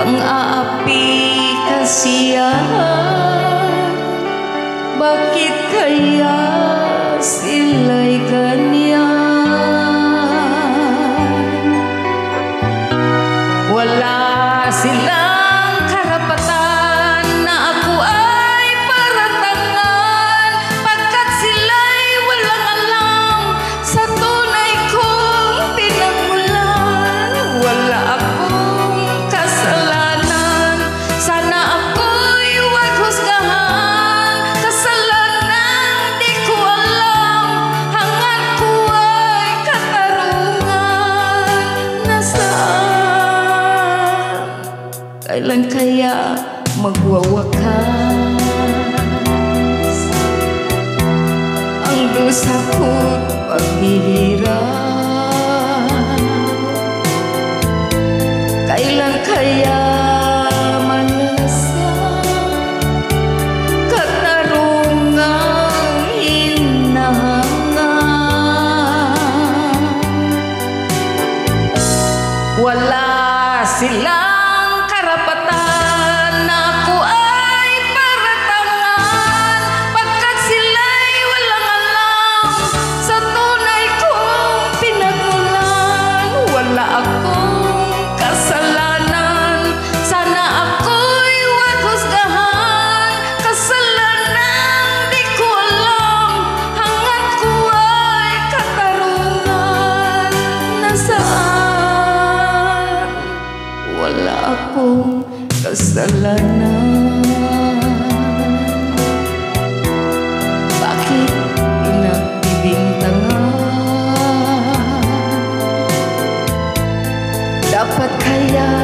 pang-aapi kasiyahan. Bakit kaya sila'y ganyan? Wala silang karapatan na ako ay paratangan, pagkat sila'y walang alam sa tunay kong pinagmulan. Wala akong kasalanan, sana ako'y huwag husgahan. Kasalanan di ko alam, hangad ko ay katarungan. Nasaan? Kailan kaya magwawakas ang dusa ko't paghihirap? Kailan kaya malasan katarungang hinahangad? Wala silang karapatan na ako ay paratangan, pagkat sila'y walang alam sa tunay kong pinagmulan. Wala akong kasalanan, sana ako'y huwag husgahan. Kasalanan di ko alam, hangad ko ay katarungan. Nasaan? Wala akong kasalanan. Bakit pinagbibintangan? Dapat kaya